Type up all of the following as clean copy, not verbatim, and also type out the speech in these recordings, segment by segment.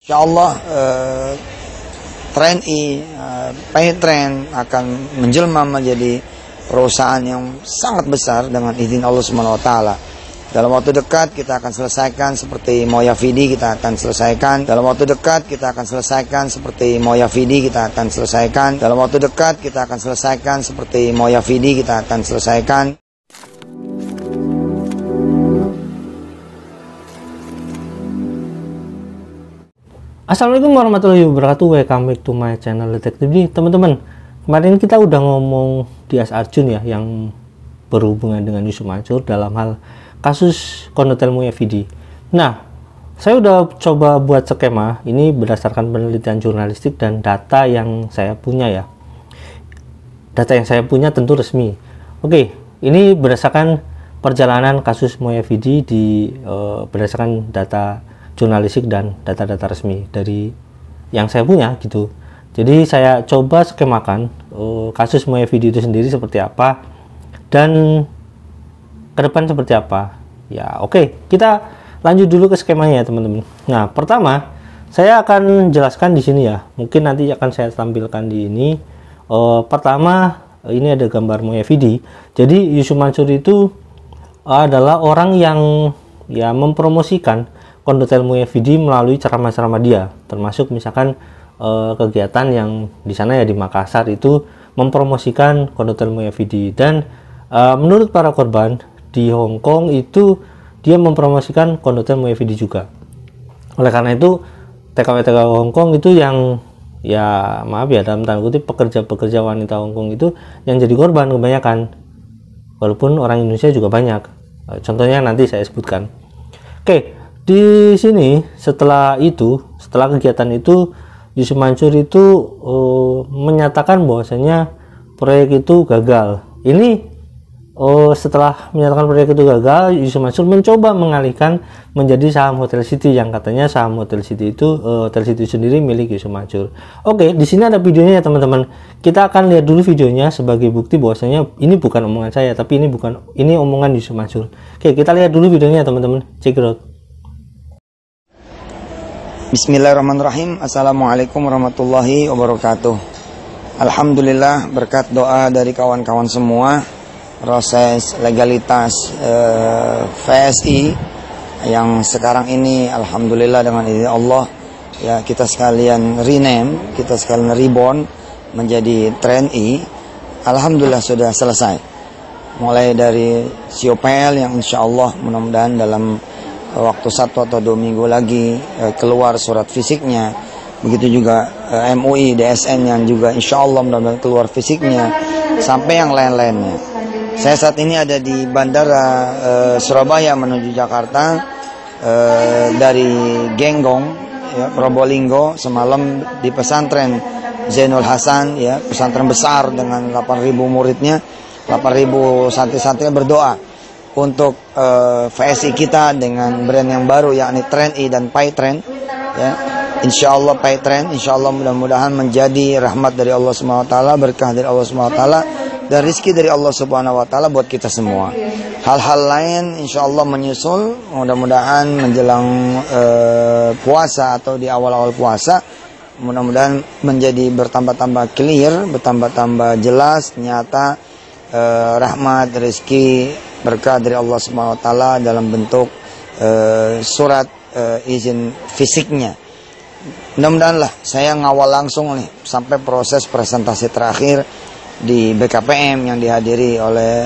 Insya Allah TNI, Paytrend akan menjelma menjadi perusahaan yang sangat besar dengan izin Allah Subhanahu wa taala. Dalam waktu dekat kita akan selesaikan seperti Moyavidi, kita akan selesaikan. Dalam waktu dekat kita akan selesaikan seperti Moyavidi, kita akan selesaikan. Dalam waktu dekat kita akan selesaikan seperti Moyavidi, kita akan selesaikan. Assalamualaikum warahmatullahi wabarakatuh. Welcome back to my channel Detektif D. Teman-teman, kemarin kita udah ngomong Dias Arjun ya, yang berhubungan dengan Yusuf Mansur dalam hal kasus Kondotel Moyavidi. Nah, saya udah coba buat skema ini berdasarkan penelitian jurnalistik dan data yang saya punya ya. Data yang saya punya tentu resmi. Oke, ini berdasarkan perjalanan kasus Moyavidi berdasarkan data jurnalistik dan data-data resmi dari yang saya punya gitu. Jadi saya coba skemakan kasus Moyavidi itu sendiri seperti apa dan ke depan seperti apa. Ya oke, kita lanjut dulu ke skemanya ya teman-teman. Nah, pertama saya akan jelaskan di sini ya. Mungkin nanti akan saya tampilkan di ini. Pertama ini ada gambar Moyavidi. Jadi Yusuf Mansur itu adalah orang yang ya mempromosikan Kondotel Moyavidi melalui ceramah-ceramah dia, termasuk misalkan kegiatan yang di sana ya di Makassar itu mempromosikan Kondotel Moyavidi. Dan menurut para korban di Hong Kong itu dia mempromosikan Kondotel Moyavidi juga. Oleh karena itu TKW Hong Kong itu yang ya maaf ya dalam tanda kutip pekerja-pekerja wanita Hong Kong itu yang jadi korban kebanyakan, walaupun orang Indonesia juga banyak. Contohnya nanti saya sebutkan. Oke. Di sini setelah kegiatan itu Yusuf Mansur itu menyatakan bahwasanya proyek itu gagal. Ini setelah menyatakan proyek itu gagal, Yusuf Mansur mencoba mengalihkan menjadi saham Hotel City, yang katanya saham Hotel City itu Hotel City sendiri milik Yusuf Mansur. Oke, di sini ada videonya ya teman-teman. Kita akan lihat dulu videonya sebagai bukti bahwasanya ini bukan omongan saya, tapi ini omongan Yusuf Mansur. Oke, kita lihat dulu videonya ya teman-teman. Check it out. Bismillahirrahmanirrahim. Assalamualaikum warahmatullahi wabarakatuh. Alhamdulillah, berkat doa dari kawan-kawan semua, proses legalitas VSI yang sekarang ini alhamdulillah dengan izin Allah ya, kita sekalian rename, kita sekalian reborn menjadi TNI. Alhamdulillah sudah selesai. Mulai dari COPL yang insya Allah mudah-mudahan dalam waktu 1 atau 2 minggu lagi keluar surat fisiknya. Begitu juga MUI, DSN yang juga insya Allah mudah-mudahan keluar fisiknya, sampai yang lain-lainnya. Saya saat ini ada di bandara Surabaya menuju Jakarta, dari Genggong ya, Probolinggo. Semalam di pesantren Zainul Hasan ya, pesantren besar dengan 8.000 muridnya, 8.000 santri-santrinya berdoa untuk VSI kita dengan brand yang baru yakni TNI dan Paytrend ya. Insyaallah Paytrend insyaallah mudah-mudahan menjadi rahmat dari Allah Subhanahu wa taala, berkah dari Allah Subhanahu wa taala, dan rezeki dari Allah Subhanahu wa taala buat kita semua. Hal-hal lain insyaallah menyusul, mudah-mudahan menjelang puasa atau di awal-awal puasa, mudah-mudahan menjadi bertambah-tambah clear, bertambah-tambah jelas, nyata, rahmat, rezeki, berkah dari Allah Subhanahu wa taala dalam bentuk surat izin fisiknya. Mudah-mudahan lah saya ngawal langsung nih sampai proses presentasi terakhir di BKPM yang dihadiri oleh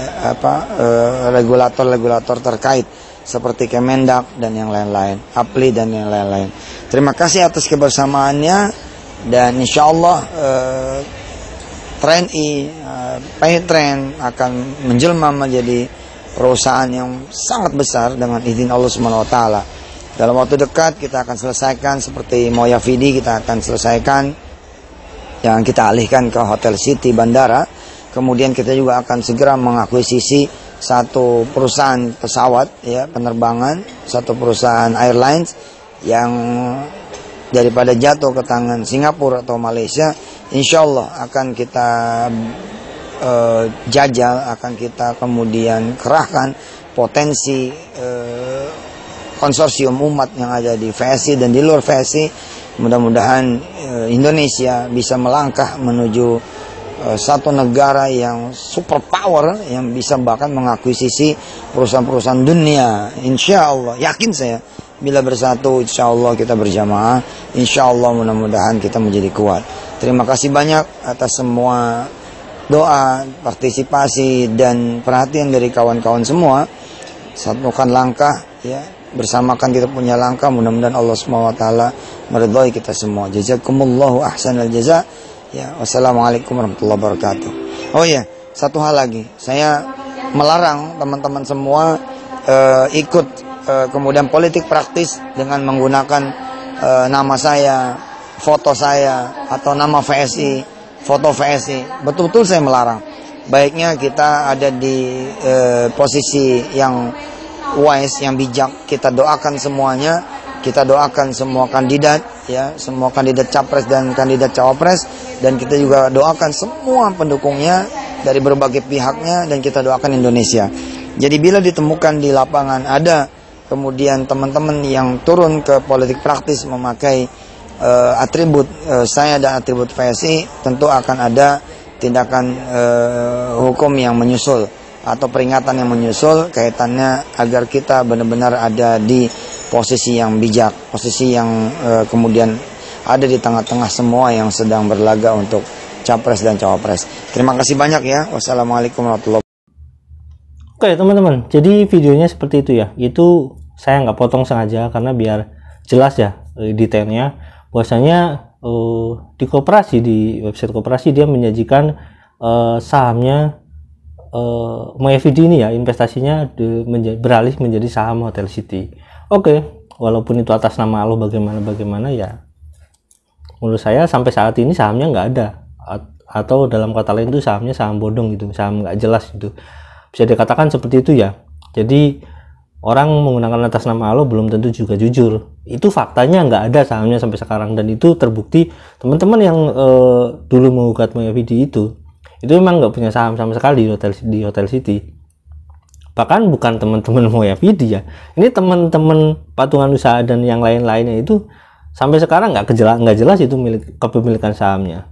regulator-regulator terkait seperti Kemendak dan yang lain-lain, APLI dan yang lain-lain. Terima kasih atas kebersamaannya, dan insyaallah TNI, Paytrend akan menjelma menjadi perusahaan yang sangat besar dengan izin Allah Subhanahu wa taala. Dalam waktu dekat kita akan selesaikan seperti Moyavidi, kita akan selesaikan yang kita alihkan ke Hotel City Bandara. Kemudian kita juga akan segera mengakuisisi satu perusahaan pesawat ya, penerbangan, satu perusahaan airlines yang daripada jatuh ke tangan Singapura atau Malaysia, insyaallah akan kita jajal, akan kita kemudian kerahkan potensi konsorsium umat yang ada di VSI dan di luar VSI Mudah-mudahan Indonesia bisa melangkah menuju satu negara yang super power, yang bisa bahkan mengakuisisi perusahaan-perusahaan dunia. Insya Allah, yakin saya, bila bersatu insya Allah kita berjamaah, insya Allah mudah-mudahan kita menjadi kuat. Terima kasih banyak atas semua doa, partisipasi dan perhatian dari kawan-kawan semua. Satukan langkah, ya, bersamakan kita punya langkah. Mudah-mudahan Allah SWT meridhai kita semua. Jazakumullahu ahsanal jaza. Ya, wassalamualaikum warahmatullahi wabarakatuh. Oh ya, satu hal lagi, saya melarang teman-teman semua ikut kemudian politik praktis dengan menggunakan nama saya, foto saya, atau nama VSI, foto VSI. Betul-betul saya melarang. Baiknya kita ada di posisi yang wise, yang bijak. Kita doakan semuanya, kita doakan semua kandidat, ya, semua kandidat capres dan kandidat cawapres, dan kita juga doakan semua pendukungnya dari berbagai pihaknya, dan kita doakan Indonesia. Jadi bila ditemukan di lapangan ada kemudian teman-teman yang turun ke politik praktis memakai atribut saya dan atribut VSI, tentu akan ada tindakan hukum yang menyusul atau peringatan yang menyusul kaitannya, agar kita benar-benar ada di posisi yang bijak, posisi yang kemudian ada di tengah-tengah semua yang sedang berlaga untuk capres dan cawapres. Terima kasih banyak ya. Wassalamualaikum warahmatullahi wabarakatuh. Oke teman-teman, jadi videonya seperti itu ya. Itu saya nggak potong sengaja karena biar jelas ya detailnya. Bahwasanya di koperasi, di website koperasi dia menyajikan sahamnya MoyaVidi ini ya, investasinya beralih menjadi saham Hotel City. Oke, walaupun itu atas nama Allah bagaimana ya, menurut saya sampai saat ini sahamnya nggak ada, atau dalam kata lain itu sahamnya saham bodong gitu, saham nggak jelas gitu, bisa dikatakan seperti itu ya. Jadi orang menggunakan atas nama Allah belum tentu juga jujur. Itu faktanya nggak ada sahamnya sampai sekarang, dan itu terbukti teman-teman yang dulu menggugat MoyaVidi itu memang nggak punya saham sama sekali di Hotel City. Bahkan bukan teman-teman MoyaVidi ya, ini teman-teman patungan usaha dan yang lain-lainnya itu sampai sekarang nggak jelas itu kepemilikan sahamnya.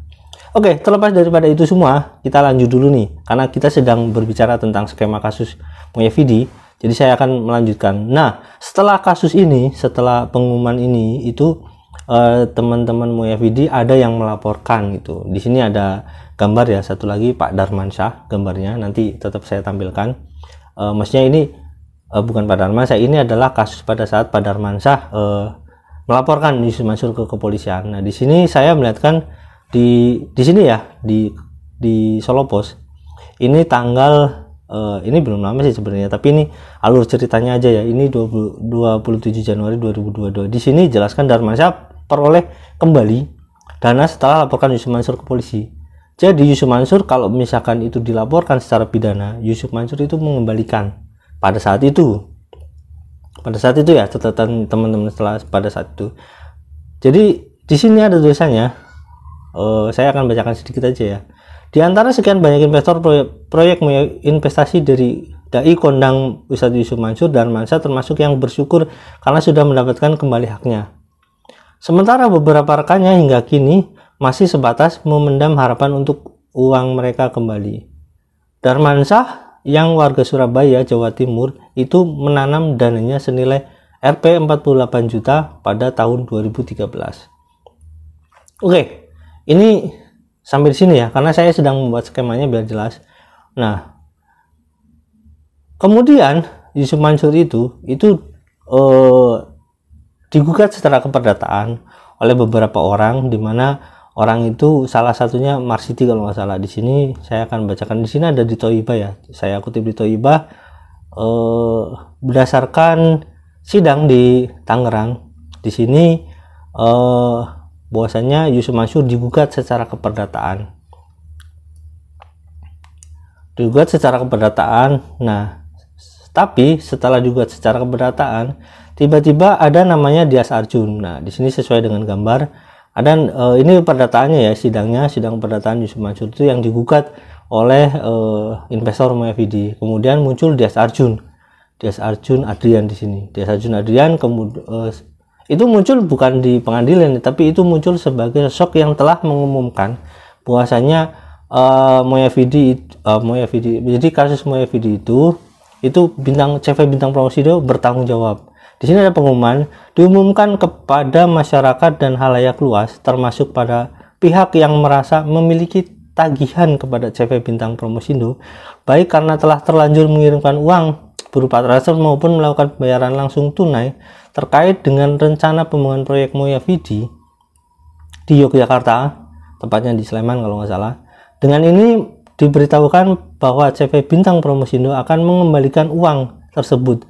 Oke, terlepas daripada itu semua, kita lanjut dulu nih, karena kita sedang berbicara tentang skema kasus MoyaVidi. Jadi saya akan melanjutkan. Nah, setelah kasus ini, setelah pengumuman ini, itu teman-teman MoyaVidi ada yang melaporkan gitu. Di sini ada gambar ya, satu lagi Pak Darmansyah gambarnya, nanti tetap saya tampilkan. Maksudnya ini bukan Pak Darmansyah, ini adalah kasus pada saat Pak Darmansyah melaporkan Yusuf Mansur ke kepolisian. Nah, di sini saya melihatkan di sini ya, di Solo Post. Ini tanggal ini belum lama sih sebenarnya, tapi ini alur ceritanya aja ya. Ini 27 Januari 2022. Di sini jelaskan Darmansyah peroleh kembali dana setelah laporkan Yusuf Mansur ke polisi. Jadi Yusuf Mansur kalau misalkan itu dilaporkan secara pidana, Yusuf Mansur itu mengembalikan pada saat itu. Pada saat itu ya, catatan teman-teman setelah pada saat itu. Jadi di sini ada tulisannya. Saya akan bacakan sedikit aja ya. Di antara sekian banyak investor proyek investasi dari dai kondang Ustadz Yusuf Mansur, Darmansyah termasuk yang bersyukur karena sudah mendapatkan kembali haknya. Sementara beberapa rekannya hingga kini masih sebatas memendam harapan untuk uang mereka kembali. Darmansyah yang warga Surabaya, Jawa Timur itu menanam dananya senilai Rp 48 juta pada tahun 2013. Oke, ini sampai di sini ya, karena saya sedang membuat skemanya biar jelas. Nah, kemudian Yusuf Mansur itu digugat secara keperdataan oleh beberapa orang, di mana orang itu salah satunya Marsiti kalau nggak salah. Di sini saya akan bacakan, di sini ada di Thoibah ya, saya kutip di Thoibah, berdasarkan sidang di Tangerang. Di sini bahwasanya Yusuf Mansur digugat secara keperdataan. Nah, tapi setelah digugat secara keperdataan, tiba-tiba ada namanya Dias Arjun. Nah, di sini sesuai dengan gambar ada ini perdataannya ya, sidang perdataan Yusuf Mansur itu yang digugat oleh investor MoyaVidi. Kemudian muncul Dias Arjun Adrian di sini. Dias Arjun Adrian, kemudian itu muncul bukan di pengadilan, tapi itu muncul sebagai sosok yang telah mengumumkan bahwasanya Moyavidi, jadi kasus Moyavidi itu bintang CV Bintang Promosindo bertanggung jawab. Di sini ada pengumuman, diumumkan kepada masyarakat dan halayak luas, termasuk pada pihak yang merasa memiliki tagihan kepada CV Bintang Promosindo, baik karena telah terlanjur mengirimkan uang berupa transfer maupun melakukan pembayaran langsung tunai terkait dengan rencana pembangunan proyek Moyavidi di Yogyakarta, tepatnya di Sleman kalau nggak salah. Dengan ini diberitahukan bahwa CV Bintang Promosindo akan mengembalikan uang tersebut,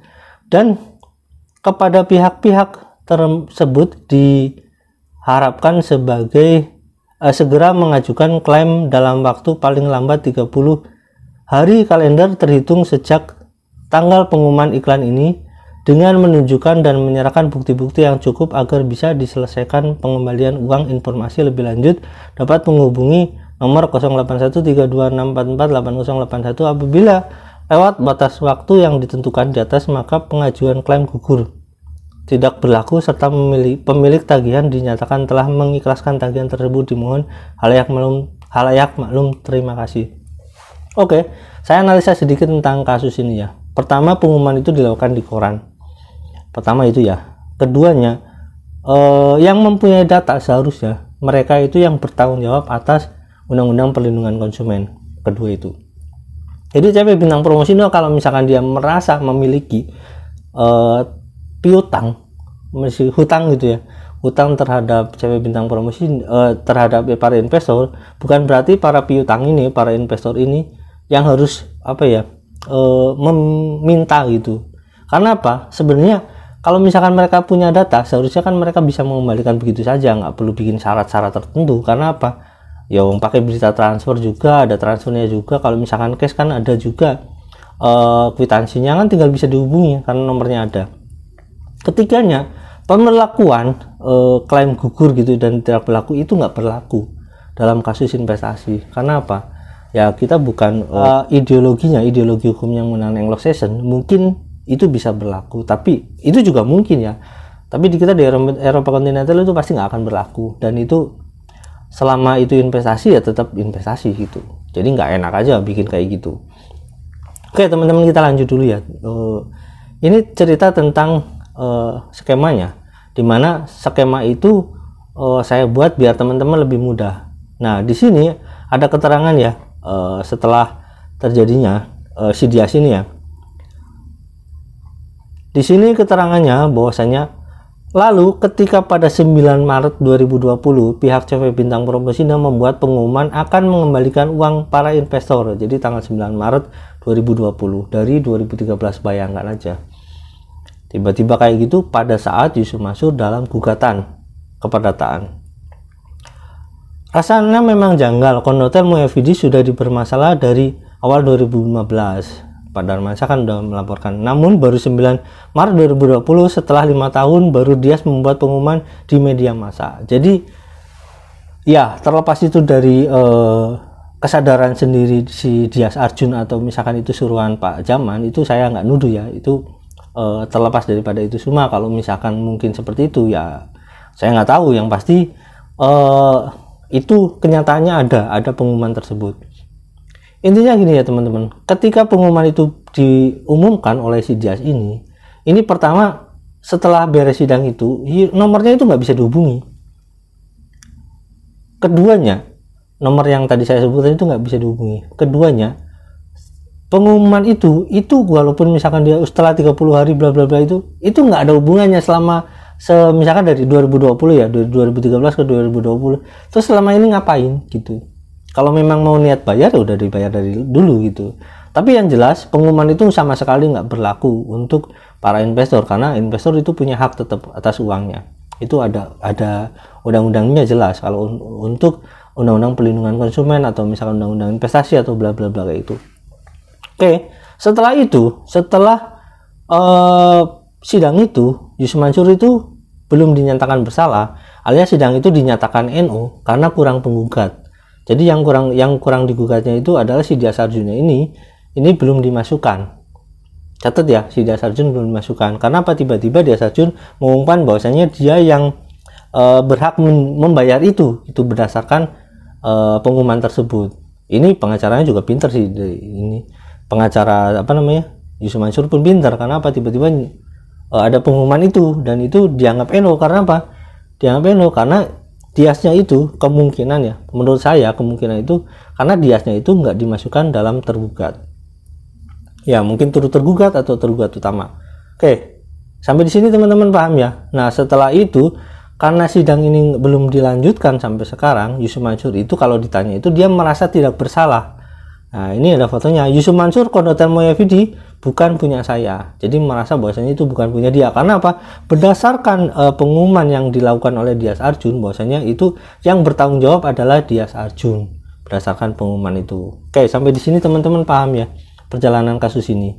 dan kepada pihak-pihak tersebut diharapkan sebagai segera mengajukan klaim dalam waktu paling lambat 30 hari kalender terhitung sejak tanggal pengumuman iklan ini, dengan menunjukkan dan menyerahkan bukti-bukti yang cukup agar bisa diselesaikan pengembalian uang. Informasi lebih lanjut dapat menghubungi nomor 081326448081. Apabila lewat batas waktu yang ditentukan di atas, maka pengajuan klaim gugur tidak berlaku serta pemilik tagihan dinyatakan telah mengikhlaskan tagihan tersebut. Dimohon halayak maklum. Terima kasih. Oke, saya analisa sedikit tentang kasus ini ya. Pertama, pengumuman itu dilakukan di koran. Pertama itu ya. Keduanya, yang mempunyai data seharusnya mereka itu yang bertanggung jawab atas Undang-Undang Perlindungan Konsumen. Kedua itu. Jadi CV Bintang Promosindo kalau misalkan dia merasa memiliki piutang, masih hutang gitu ya, hutang terhadap CV Bintang Promosindo, terhadap para investor, bukan berarti para piutang ini, para investor ini yang harus meminta gitu. Karena apa? Sebenarnya kalau misalkan mereka punya data, seharusnya kan mereka bisa mengembalikan begitu saja, nggak perlu bikin syarat-syarat tertentu. Karena apa? Ya pakai berita transfer juga, ada transfernya juga. Kalau misalkan cash kan ada juga kwitansinya, kan tinggal bisa dihubungi karena nomornya ada. Ketiganya, pemberlakuan klaim gugur gitu dan tidak berlaku itu nggak berlaku dalam kasus investasi. Karena apa? Ya kita bukan ideologi hukum yang mengenai Anglo-Saxon, mungkin itu bisa berlaku, tapi itu juga mungkin ya. Tapi di kita di Eropa kontinental itu pasti nggak akan berlaku, dan itu selama itu investasi ya tetap investasi gitu. Jadi nggak enak aja bikin kayak gitu. Oke teman-teman, kita lanjut dulu ya. Ini cerita tentang skemanya, dimana skema itu saya buat biar teman-teman lebih mudah. Nah di sini ada keterangan ya, setelah terjadinya Sidias ini ya. Di sini keterangannya bahwasanya lalu ketika pada 9 Maret 2020 pihak CV Bintang Promosindo membuat pengumuman akan mengembalikan uang para investor. Jadi tanggal 9 Maret 2020 dari 2013, bayangkan aja. Tiba-tiba kayak gitu pada saat Yusuf Mansur dalam gugatan keperdataan. Rasanya memang janggal, kondotel Moyavidi sudah dipermasalah dari awal 2015. Pak Darmansyah kan sudah melaporkan. Namun baru 9 Maret 2020 setelah 5 tahun baru Dias membuat pengumuman di media massa. Jadi ya terlepas itu dari kesadaran sendiri si Dias Arjun atau misalkan itu suruhan Pak Jaman, itu saya nggak nuduh ya. Itu terlepas daripada itu semua. Kalau misalkan mungkin seperti itu ya saya nggak tahu. Yang pasti itu kenyataannya ada pengumuman tersebut. Intinya gini ya teman-teman, ketika pengumuman itu diumumkan oleh si Dias ini pertama setelah beres sidang itu nomornya itu nggak bisa dihubungi. Keduanya, nomor yang tadi saya sebutkan itu nggak bisa dihubungi. Keduanya, pengumuman itu walaupun misalkan dia setelah 30 hari bla bla bla itu nggak ada hubungannya selama misalkan dari 2020 ya, dari 2013 ke 2020. Terus selama ini ngapain gitu? Kalau memang mau niat bayar ya udah dibayar dari dulu gitu. Tapi yang jelas pengumuman itu sama sekali nggak berlaku untuk para investor, karena investor itu punya hak tetap atas uangnya. Itu ada undang-undangnya jelas. Kalau untuk undang-undang perlindungan konsumen atau misalkan undang-undang investasi atau bla bla bla kayak itu. Oke, setelah sidang itu Yusuf Mansur itu belum dinyatakan bersalah, alias sidang itu dinyatakan NO karena kurang penggugat. Jadi yang kurang digugatnya itu adalah si Dias Arjuna ini belum dimasukkan. catat ya, si Dias Arjun belum dimasukkan. Karena apa? Tiba-tiba Dias Arjun mengumumkan bahwasanya dia yang berhak membayar itu berdasarkan pengumuman tersebut. Ini pengacaranya juga pinter sih, ini pengacara apa namanya, Yusuf Mansur pun pintar. Karena apa? Tiba-tiba ada pengumuman itu, dan itu dianggap eno. Karena apa? Dianggap eno karena Diasnya itu kemungkinan ya, menurut saya kemungkinan itu karena Diasnya itu nggak dimasukkan dalam tergugat. Ya mungkin turut tergugat atau tergugat utama. Oke, sampai di sini teman-teman paham ya. Nah setelah itu, karena sidang ini belum dilanjutkan sampai sekarang, Yusuf Mansur itu kalau ditanya itu dia merasa tidak bersalah. Nah ini ada fotonya, Yusuf Mansur Kondotel Moyavidi bukan punya saya. Jadi merasa bahwasanya itu bukan punya dia. Karena apa? Berdasarkan pengumuman yang dilakukan oleh Dias Arjun, bahwasanya itu yang bertanggung jawab adalah Dias Arjun berdasarkan pengumuman itu. Oke, sampai di sini teman-teman paham ya perjalanan kasus ini.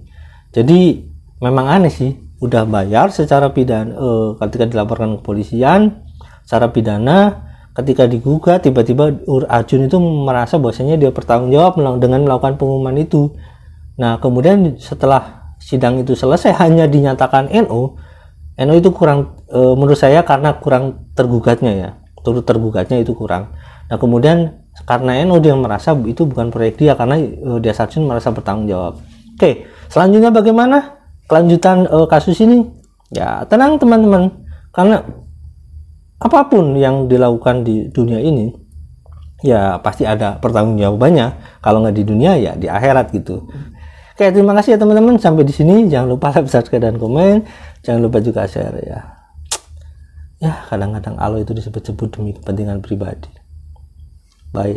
Jadi memang aneh sih, udah bayar secara pidana ketika dilaporkan ke kepolisian secara pidana, ketika digugat tiba-tiba Arjun itu merasa bahwasanya dia bertanggung jawab dengan melakukan pengumuman itu. Nah kemudian setelah sidang itu selesai hanya dinyatakan NO itu kurang, menurut saya karena kurang tergugatnya ya, turut tergugatnya itu kurang. Nah kemudian karena NO dia merasa itu bukan proyek dia, karena Dias Arjun merasa bertanggung jawab. Oke, selanjutnya bagaimana kelanjutan kasus ini? Ya tenang teman-teman, karena apapun yang dilakukan di dunia ini ya pasti ada pertanggungjawabannya. Kalau nggak di dunia ya di akhirat gitu. Oke, terima kasih ya teman-teman, sampai di sini. Jangan lupa like, subscribe, dan komen. Jangan lupa juga share ya. Ya kadang-kadang Allah itu disebut-sebut demi kepentingan pribadi. Bye.